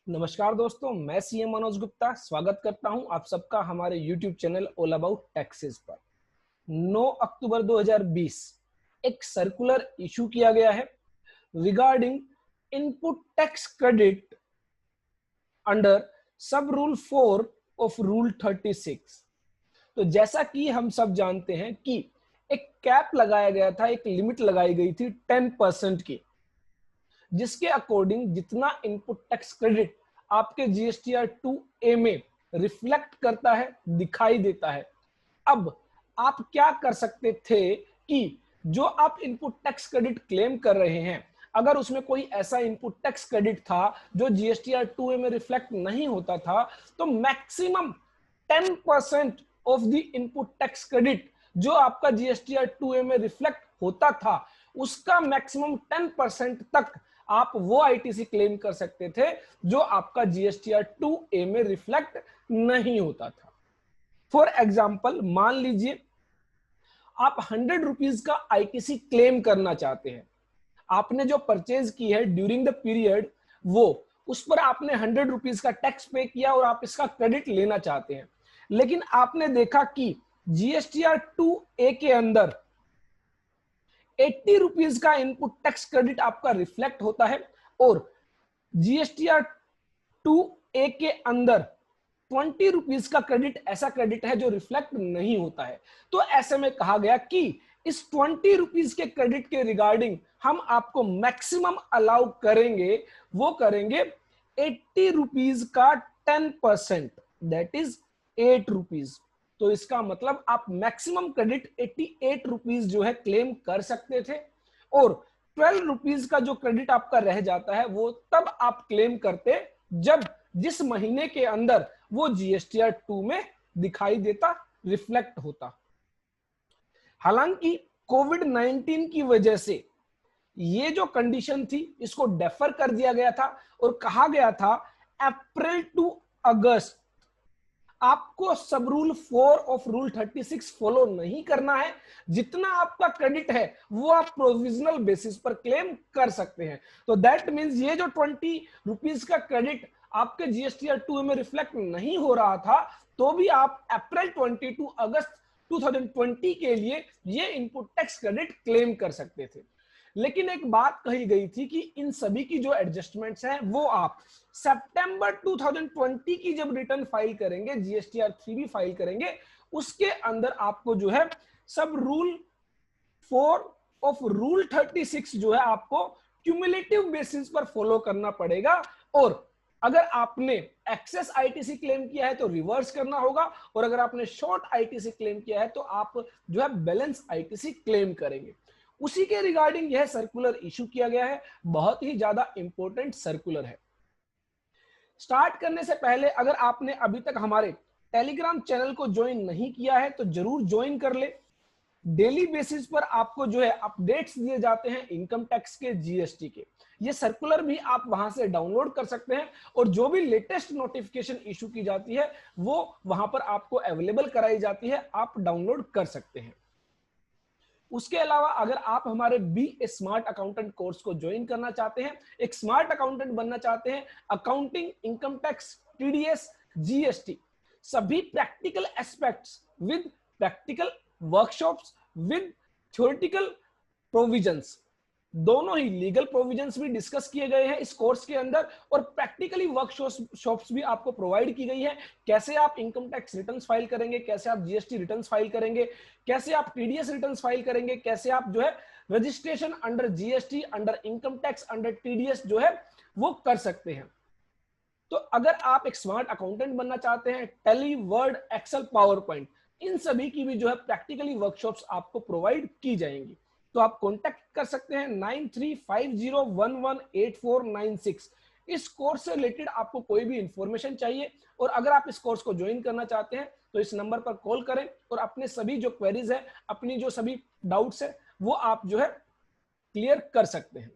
नमस्कार दोस्तों, मैं सीएम मनोज गुप्ता स्वागत करता हूं आप सबका हमारे YouTube channel all about taxes पर। 9 अक्टूबर 2020 एक सर्कुलर इशू किया गया है regarding input tax credit under sub rule 4 of rule 36। तो जैसा कि हम सब जानते हैं कि एक कैप लगाया गया था, एक लिमिट लगाई गई थी 10% की, जिसके अकॉर्डिंग जितना इनपुट टैक्स क्रेडिट आपके जीएसटीआर 2A में रिफ्लेक्ट करता है, दिखाई देता है। अब आप क्या कर सकते थे कि जो आप इनपुट टैक्स क्रेडिट क्लेम कर रहे हैं, अगर उसमें कोई ऐसा इनपुट टैक्स क्रेडिट था जो जीएसटीआर 2A में रिफ्लेक्ट नहीं होता था, तो maximum 10% of the input tax credit जो आपका जीएसटीआर 2A में रिफ्लेक्ट होता था, उसका मैक्सिमम 10% तक आप वो आईटीसी क्लेम कर सकते थे जो आपका जीएसटीआर 2A में रिफ्लेक्ट नहीं होता था। फॉर एग्जाम्पल, मान लीजिए आप 100 रुपीज का आईटीसी क्लेम करना चाहते हैं। आपने जो परचेज की है ड्यूरिंग द पीरियड, वो उस पर आपने 100 रुपीज का टैक्स पे किया और आप इसका क्रेडिट लेना चाहते हैं, लेकिन आपने देखा कि जीएसटीआर 2A के अंदर 80 रुपीज का इनपुट टैक्स क्रेडिट आपका रिफ्लेक्ट होता है और जीएसटीआर 2A के अंदर 20 रुपीज का क्रेडिट ऐसा क्रेडिट है जो रिफ्लेक्ट नहीं होता है। तो ऐसे में कहा गया कि इस 20 रुपीज के क्रेडिट के रिगार्डिंग हम आपको मैक्सिमम अलाउ करेंगे, वो करेंगे 80 रुपीज का 10%, दैट इज 8 रुपीज। तो इसका मतलब आप मैक्सिमम क्रेडिट 88 रुपीज जो है क्लेम कर सकते थे और 12 रुपीज का जो क्रेडिट आपका रह जाता है वो तब आप क्लेम करते जब जिस महीने के अंदर वो जीएसटीआर 2 में दिखाई देता, रिफ्लेक्ट होता। हालांकि कोविड-19 की वजह से ये जो कंडीशन थी इसको डेफर कर दिया गया था और कहा गया था अप्रैल टू अगस्त आपको सब रूल 4 ऑफ रूल 36 फॉलो नहीं करना है। जितना आपका क्रेडिट है वो आप प्रोविजनल बेसिस पर क्लेम कर सकते हैं। तो दैट मींस ये जो 20 रुपीज का क्रेडिट आपके जीएसटीआर 2 में रिफ्लेक्ट नहीं हो रहा था, तो भी आप अप्रैल 22 अगस्त 2020 के लिए ये इनपुट टैक्स क्रेडिट क्लेम कर सकते थे। लेकिन एक बात कही गई थी कि इन सभी की जो एडजस्टमेंट्स हैं वो आप सितंबर 2020 की जब रिटर्न फाइल करेंगे, जीएसटीआर 3B फाइल करेंगे, उसके अंदर आपको जो है सब रूल 4 ऑफ रूल 36 जो है आपको क्यूमुलेटिव बेसिस पर फॉलो करना पड़ेगा। और अगर आपने एक्सेस आईटीसी क्लेम किया है तो रिवर्स करना होगा और अगर आपने शॉर्ट आईटीसी क्लेम किया है तो आप जो है बैलेंस आईटीसी क्लेम करेंगे। उसी के रिगार्डिंग यह सर्कुलर इशू किया गया है। बहुत ही ज्यादा इंपॉर्टेंट सर्कुलर है। स्टार्ट करने से पहले अगर आपने अभी तक हमारे टेलीग्राम चैनल को ज्वाइन नहीं किया है तो जरूर ज्वाइन कर ले। डेली बेसिस पर आपको जो है अपडेट्स दिए जाते हैं इनकम टैक्स के, जीएसटी के। ये सर्कुलर भी आप वहां से डाउनलोड कर सकते हैं और जो भी लेटेस्ट नोटिफिकेशन इशू की जाती है वो वहां पर आपको अवेलेबल कराई जाती है, आप डाउनलोड कर सकते हैं। उसके अलावा अगर आप हमारे बी स्मार्ट अकाउंटेंट कोर्स को ज्वाइन करना चाहते हैं, एक स्मार्ट अकाउंटेंट बनना चाहते हैं, accounting, income tax, TDS, GST, सभी practical aspects with practical workshops with theoretical provisions, दोनों ही लीगल प्रोविजंस भी डिस्कस किए गए हैं इस कोर्स के अंदर और प्रैक्टिकली वर्कशॉप्स भी आपको प्रोवाइड की गई है। कैसे आप इनकम टैक्स रिटर्न्स फाइल करेंगे, कैसे आप जीएसटी रिटर्न्स फाइल करेंगे, कैसे आप टीडीएस रिटर्न्स फाइल करेंगे, कैसे आप जो है registration under GST, under income tax, under TDS जो है वो कर सकते हैं। तो अगर आप एक स्मार्ट अकाउंटेंट बनना चाहते हैं, Tally, Word, Excel, PowerPoint, इन सभी की भी जो है प्रैक्टिकली वर्कशॉप्स आपको प्रोवाइड की जाएंगी। तो आप कांटेक्ट कर सकते हैं 9350118496। इस कोर्स से रिलेटेड आपको कोई भी इंफॉर्मेशन चाहिए और अगर आप इस कोर्स को ज्वाइन करना चाहते हैं तो इस नंबर पर कॉल करें और अपने सभी जो क्वेरीज है, अपनी जो सभी डाउट्स है वो आप जो है क्लियर कर सकते हैं।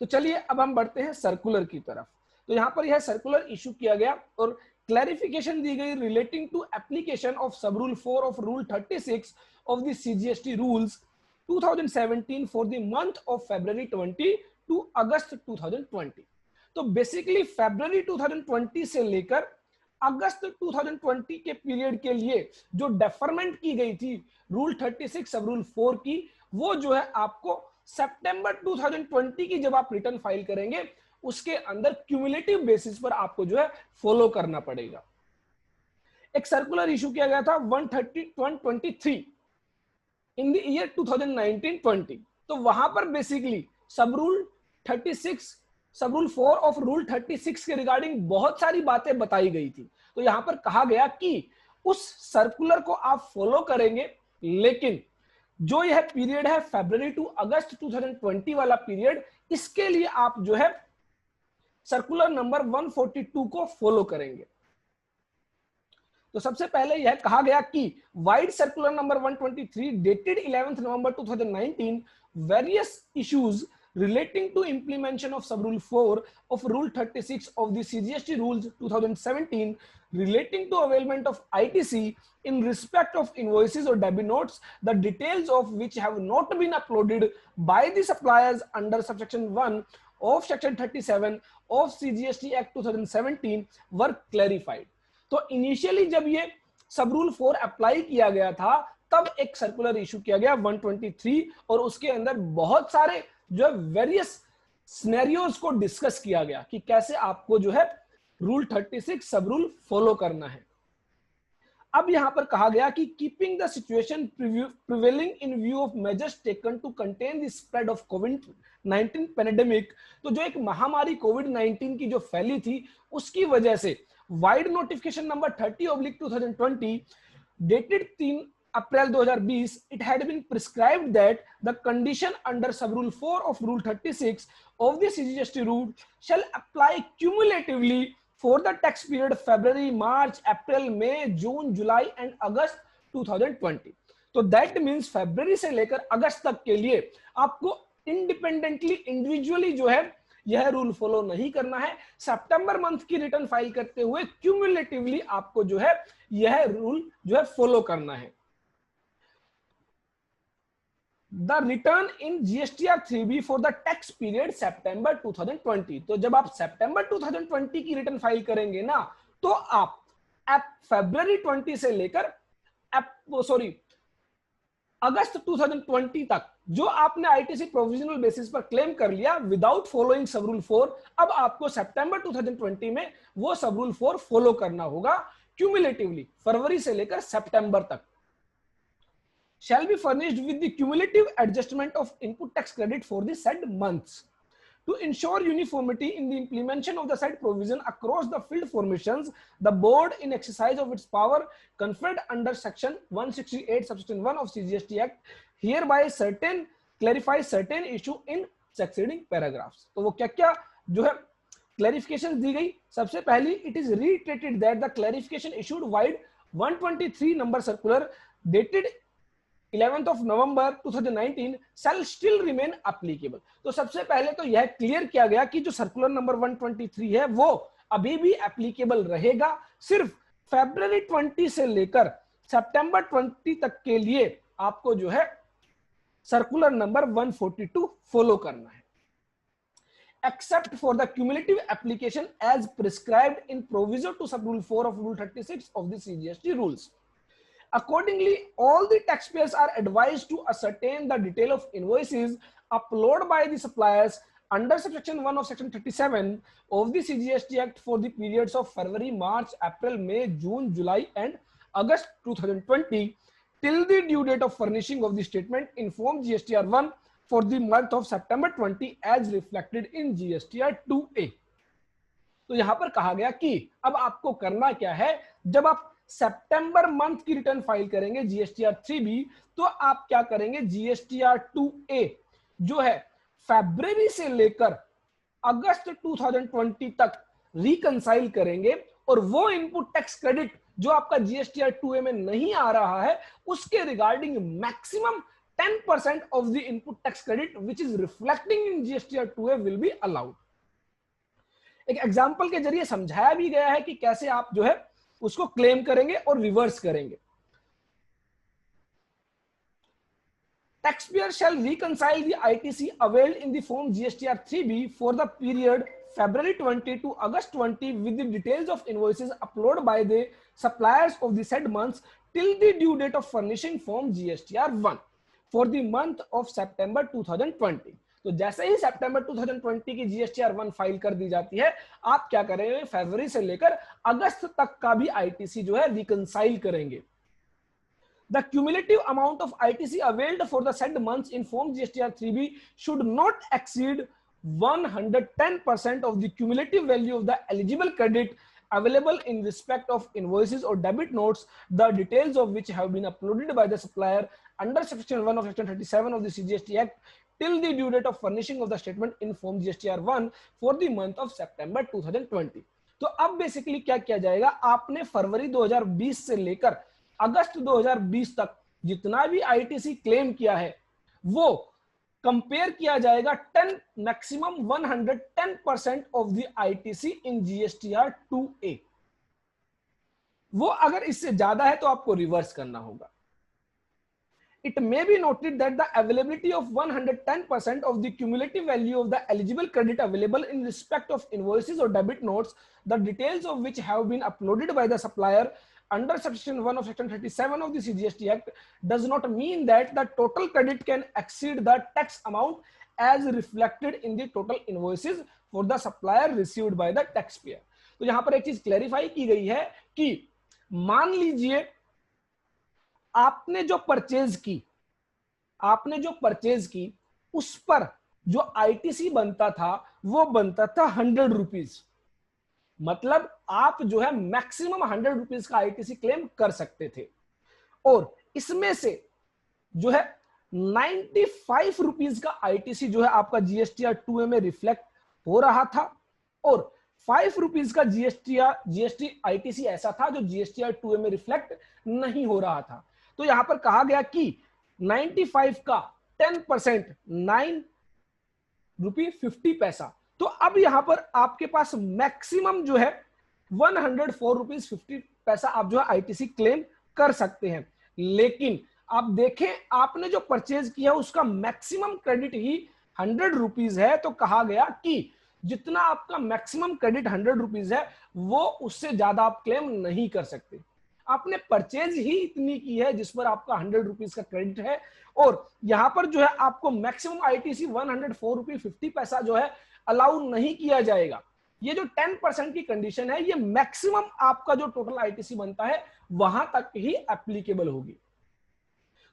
तो चलिए अब हम बढ़ते हैं सर्कुलर की तरफ। तो यहां पर यह सर्कुलर इशू किया गया और क्लैरिफिकेशन दी गई रिलेटिंग टू एप्लीकेशन ऑफ सब rule 4 of rule 36 of the CGST rules 2017 for the month of February 20 to August 2020। तो बेसिकली फरवरी 2020 से लेकर अगस्त 2020 के पीरियड के लिए जो डेफरमेंट की गई थी रूल 36 सब रूल 4 की, वो जो है आपको सितंबर 2020 की जब आप रिटर्न फाइल करेंगे उसके अंदर क्यूमुलेटिव बेसिस पर आपको जो है फॉलो करना पड़ेगा। एक सर्कुलर इशू किया गया था 130/123 इन द ईयर 2019-20, तो वहां पर बेसिकली सब रूल 36 सब रूल 4 ऑफ रूल 36 के रिगार्डिंग बहुत सारी बातें बताई गई थी। तो यहां पर कहा गया कि उस सर्कुलर को आप फॉलो करेंगे, लेकिन जो यह पीरियड है फरवरी टू अगस्त 2020 वाला पीरियड, इसके लिए आप जो है सर्कुलर नंबर 142 को फॉलो करेंगे। तो सबसे पहले यह कहा गया कि wide circular number 123 dated 11th November 2019 various issues relating to implementation of sub rule 4 of rule 36 of the CGST rules 2017 relating to availment of ITC in respect of invoices or debit notes, the details of which have not been uploaded by the suppliers under subsection 1 of section 37 of CGST Act 2017 were clarified। तो initially जब ये सब rule 4 apply किया गया था तब एक circular issue किया गया 123 और उसके अंदर बहुत सारे जो वेरियस सिनेरियोज को डिस्कस किया गया कि कैसे आपको जो है रूल 36 सब रूल फॉलो करना है। अब यहां पर कहा गया कि keeping the situation prevailing in view of measures taken to contain the spread of कोविड-19 पैंडेमिक, तो जो एक महामारी कोविड-19 की जो फैली थी उसकी वजह से wide notification number 30/2020 dated 3 April 2020, it had been prescribed that the condition under sub rule 4 of rule 36 of the CGST rule shall apply cumulatively for the tax period February, March, April, May, June, July and August 2020। तो that means फरवरी से लेकर अगस्त तक के लिए आपको independently individually जो है यह रूल फॉलो नहीं करना है। सितंबर मंथ की रिटर्न फाइल करते हुए क्यूमुलेटिवली आपको जो है यह रूल जो है फॉलो करना है। The return in GSTR 3B for the tax period September 2020, तो जब आप सितंबर 2020 की रिटर्न फाइल करेंगे ना, तो आप फरवरी 20 से लेकर अगस्त 2020 तक जो आपने आईटीसी प्रोविजनल बेसिस पर क्लेम कर लिया विदाउट फॉलोइंग सब रूल 4, अब आपको सितंबर 2020 में वो सब रूल 4 फॉलो करना होगा क्यूमुलेटिवली फरवरी से लेकर सितंबर तक। Shall be furnished with the cumulative adjustment of input tax credit for the said months. To ensure uniformity in the implementation of the said provision across the field formations, the board, in exercise of its power conferred under section 168 subsection 1 of CGST Act, hereby clarifies certain issue in succeeding paragraphs। तो वो क्या जो है clarification दी गई। सबसे पहली, it is reiterated that the clarification issued wide 123 number circular dated 11th of November 2019 shall still remain applicable। तो सबसे पहले तो यह क्लियर किया गया कि जो सर्कुलर नंबर 123 है वो अभी भी एप्लीकेबल रहेगा, सिर्फ फरवरी 20 से लेकर सितंबर 20 तक के लिए आपको जो है सर्कुलर नंबर 142 फॉलो करना है, except for the cumulative application as prescribed in proviso to sub rule 4 of rule 36 of the CGST rules। Accordingly, all the taxpayers are advised to ascertain the detail of invoices uploaded by the suppliers under subsection 1 of section 37 of the CGST Act for the periods of February, March, April, May, June, July and August 2020 till the due date of furnishing of the statement in form GSTR 1 for the month of September 20 as reflected in GSTR 2A। तो यहां पर कहा गया कि अब आपको करना क्या है, जब आप सितंबर मंथ की रिटर्न फाइल करेंगे जीएसटीआर 3B, तो आप क्या करेंगे जीएसटीआर 2A जो है फरवरी से लेकर अगस्त 2020 तक रिकंसाइल करेंगे और वो इनपुट टैक्स क्रेडिट जो आपका जीएसटीआर 2A में नहीं आ रहा है उसके regarding maximum 10% of the input tax credit which is reflecting in GSTR 2A will be allowed. एक एग्जांपल के जरिए समझाया भी गया है कि कैसे आप जो है उसको क्लेम करेंगे और रिवर्स करेंगे। Taxpayer shall reconcile the ITC availed in the form GSTR 3B for the period February 20 to August 20 with the details of invoices uploaded by the suppliers of the said months till the due date of furnishing form GSTR 1 for the month of September 2020. तो जैसे ही सितंबर 2020 की GSTR 1 file कर दी जाती है, आप क्या करेंगे, फरवरी से लेकर अगस्त तक का भी ITC जो है रिकंसाइल करेंगे. The cumulative amount of ITC availed for the said months in form GSTR 3B should not exceed 110% of the cumulative value of the eligible credit available in respect of invoices or debit notes, the details of which have been uploaded by the supplier under section 1 of section 37 of the CGST Act till the due date of furnishing of the statement in form GSTR 1 for the month of September 2020. तो अब basically क्या किया जाएगा, आपने फरवरी 2020 से लेकर अगस्त 2020 तक जितना भी आईटीसी क्लेम किया है वो कंपेयर किया जाएगा 10 maximum 110% of the ITC in GSTR 2A. वो अगर इससे ज्यादा है तो आपको रिवर्स करना होगा. It may be noted that the availability of 110% of the cumulative value of the eligible credit available in respect of invoices or debit notes, the details of which have been uploaded by the supplier under section 1 of section 37 of the CGST Act, does not mean that the total credit can exceed the tax amount as reflected in the total invoices for the supplier received by the taxpayer. तो यहां पर एक चीज clarify की गई है कि मान लीजिए आपने जो परचेज की उस पर जो आईटीसी बनता था वो बनता था 100 रुपीज. मतलब आप जो है मैक्सिमम 100 रुपीज का आईटीसी क्लेम कर सकते थे और इसमें से जो है 95 रुपीज का आईटीसी जो है आपका जीएसटीआर 2A में रिफ्लेक्ट हो रहा था और 5 रुपीज का जीएसटी आईटीसी ऐसा था जो जीएसटीआर 2A में रिफ्लेक्ट नहीं हो रहा था. तो यहां पर कहा गया कि 95 का 10% 9 रुपये 50 पैसा. तो अब यहां पर आपके पास मैक्सिमम जो है 104 रुपीज 50 पैसा आप जो है आईटीसी क्लेम कर सकते हैं. लेकिन आप देखें आपने जो परचेज किया उसका मैक्सिमम क्रेडिट ही 100 रुपीज है. तो कहा गया कि जितना आपका मैक्सिमम क्रेडिट 100 रुपीज है वो उससे ज्यादा आप क्लेम नहीं कर सकते. आपने परचेज ही इतनी की है जिस पर आपका 100 रुपीज का क्रेडिट है और यहां पर जो है आपको मैक्सिमम आईटीसी 104 रुपये 50 पैसा जो है अलाउ नहीं किया जाएगा. ये जो 10% की कंडीशन है ये मैक्सिमम आपका जो टोटल आईटीसी बनता है वहां तक ही एप्लीकेबल होगी.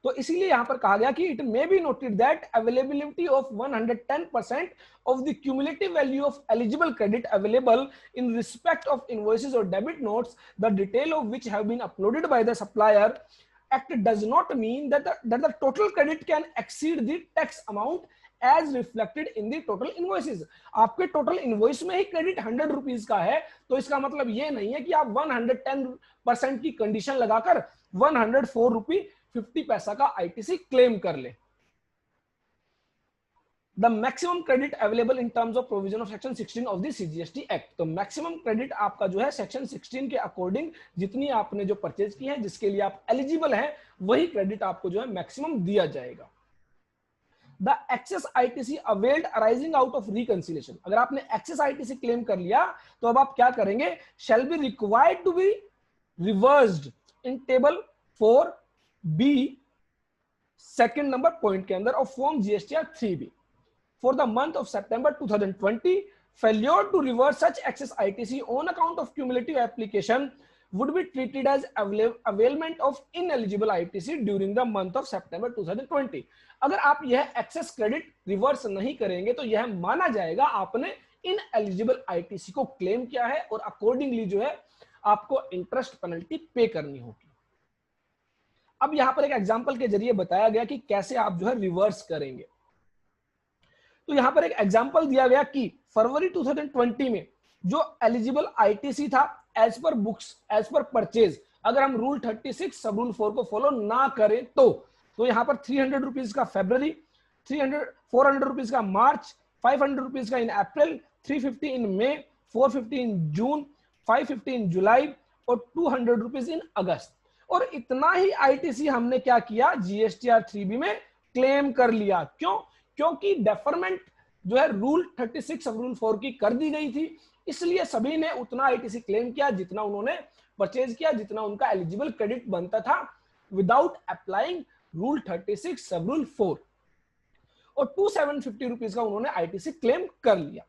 तो इसीलिए यहां पर कहा गया कि it may be noted that availability of 110% of the cumulative value of eligible credit available in respect of invoices और debit notes the detail of which have been uploaded by the supplier act does not mean that the total credit can exceed the tax amount as reflected in the total invoices. आपके total invoice में ही credit 100 rupees का है तो इसका मतलब ये नहीं है कि आप 110% की कंडीशन लगाकर 104 रुपये 50 पैसा का आईटीसी क्लेम कर ले. The maximum credit available in terms of provision of section 16 of the CGST act. तो मैक्सिमम क्रेडिट आपका जो है सेक्शन 16 के अकॉर्डिंग जितनी आपने जो परचेज की है जिसके लिए आप एलिजिबल हैं वही क्रेडिट आपको जो है मैक्सिमम दिया जाएगा. The excess ITC availed arising out of reconciliation. अगर आपने एक्सेस आईटीसी क्लेम कर लिया तो अब आप क्या करेंगे, shall be required to be reversed in table 4B second number point के अंदर of form GSTR 3B for the month of September 2020. Failure to reverse such excess ITC on account of cumulative application would be treated as availment of ineligible ITC during the month of September 2020. अगर आप यह access credit reverse नहीं करेंगे तो यह माना जाएगा आपने इनएलिजिबल आईटीसी को क्लेम किया है और अकॉर्डिंगली जो है आपको इंटरेस्ट पेनल्टी पे करनी होगी. अब यहां पर एक एग्जांपल के जरिए बताया गया कि कैसे आप जो है रिवर्स करेंगे. तो यहां पर एक एग्जांपल दिया गया कि फरवरी 2020 में जो एलिजिबल आईटीसी था as per books as per purchase, अगर हम रूल 36 सब रूल 4 को फॉलो ना करें तो यहां पर 300 रुपीज का फरवरी, 400 रुपीज का मार्च, 500 रुपीज का इन अप्रैल, 350 इन मई, 450 इन जून, 550 इन जुलाई और 200 रुपीज इन अगस्त. और इतना ही आईटीसी हमने क्या किया जीएसटीआर 3B में क्लेम कर लिया. क्यों? क्योंकि डेफरमेंट जो है रूल 36 अब रूल 4 की कर दी गई थी, इसलिए सभी ने उतना आईटीसी क्लेम किया जितना उन्होंने परचेज किया, जितना उनका एलिजिबल क्रेडिट बनता था, विदाउट अप्लाइंग रूल 36 सब रूल 4, और 2750 रुपीज का उन्होंने आईटीसी क्लेम कर लिया।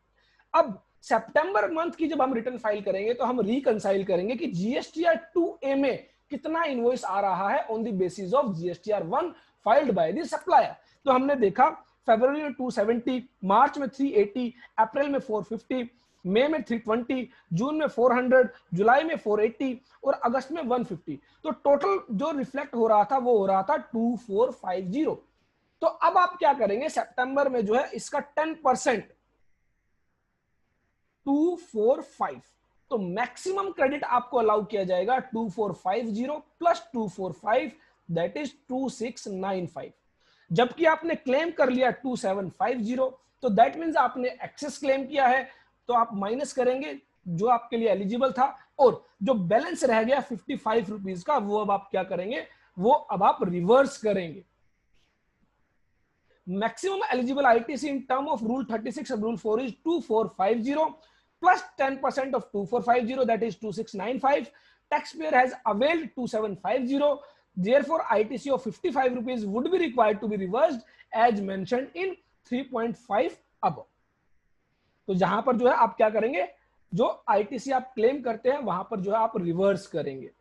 अब सितंबर मंथ की जब हम रिटर्न फाइल करेंगे तो हम रिकंसाइल करेंगे कि जीएसटीआर 2A में कितना इनवॉइस आ रहा है on the basis of GSTR 1 filed by the supplier. तो हमने देखा फरवरी में 270, मार्च में 380, अप्रैल में 450, मई में 320, जून में 400, जुलाई में 480 और अगस्त में 150। तो टोटल जो रिफ्लेक्ट हो रहा था वो हो रहा था 2450। तो अब आप क्या करेंगे, सितंबर में जो है इसका 10% 2450, तो मैक्सिमम क्रेडिट आपको अलाउ किया जाएगा 2450 प्लस 245, दैट इज 2695। जबकि आपने क्लेम कर लिया 2750, तो दैट मींस आपने एक्सेस क्लेम किया है, तो आप माइनस करेंगे जो आपके लिए एलिजिबल था, और जो बैलेंस रह गया 55 रुपीज का, वो अब आप क्या करेंगे, वो अब आप रिवर्स करेंगे। maximum eligible ITC in term of rule 36 of rule 4 is 2450 plus 10% of 2450, that is 2695. Taxpayer has availed 2750, therefore ITC of 55 rupees would be required to be reversed as mentioned in 3.5 above. तो जहां पर जो है आप क्या करेंगे, जो ITC आप क्लेम करते हैं वहां पर जो है आप रिवर्स करेंगे।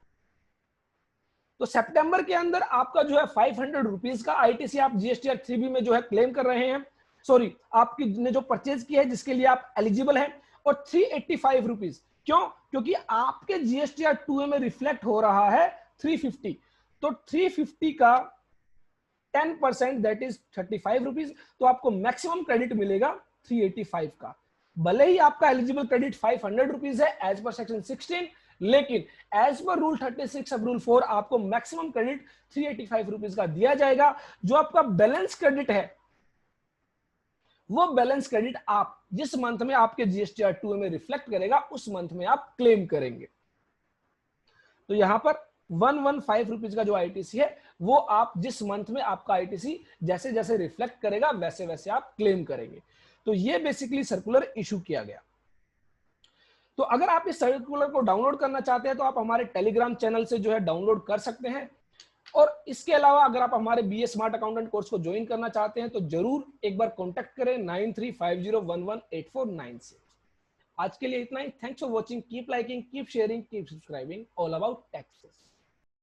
तो सितंबर के अंदर आपका जो है 500 रुपीज का आईटीसी आप जीएसटीआर 3B में जो है क्लेम कर रहे हैं, सॉरी आपकी ने जो परचेज की है जिसके लिए आप एलिजिबल हैं, और 385 रुपीज। क्यों? क्योंकि आपके जीएसटीआर 2A में रिफ्लेक्ट हो रहा है 350, तो 350 का 10% दैट इज 35 रुपीज, तो आपको मैक्सिमम क्रेडिट मिलेगा 385 का। भले ही आपका एलिजिबल क्रेडिट 500 रुपीज है एज पर सेक्शन 16, लेकिन एज पर रूल 36 अब रूल 4 आपको मैक्सिमम क्रेडिट 385 रुपीज का दिया जाएगा। जो आपका बैलेंस क्रेडिट है, वो बैलेंस क्रेडिट आप जिस मंथ में आपके जीएसटीआर 2A में रिफ्लेक्ट करेगा उस मंथ में आप क्लेम करेंगे। तो यहां पर 115 रुपीज का जो आईटीसी है वो आप जिस मंथ में आपका आईटीसी जैसे जैसे रिफ्लेक्ट करेगा वैसे वैसे आप क्लेम करेंगे। तो ये बेसिकली सर्कुलर इशू किया गया। तो अगर आप इस सर्कुलर को डाउनलोड करना चाहते हैं तो आप हमारे टेलीग्राम चैनल से जो है डाउनलोड कर सकते हैं, और इसके अलावा अगर आप हमारे बीए स्मार्ट अकाउंटेंट कोर्स को ज्वाइन करना चाहते हैं तो जरूर एक बार कांटेक्ट करें 9350118496। आज के लिए इतना ही। Thanks for watching, keep liking, keep sharing, keep subscribing, all about taxes.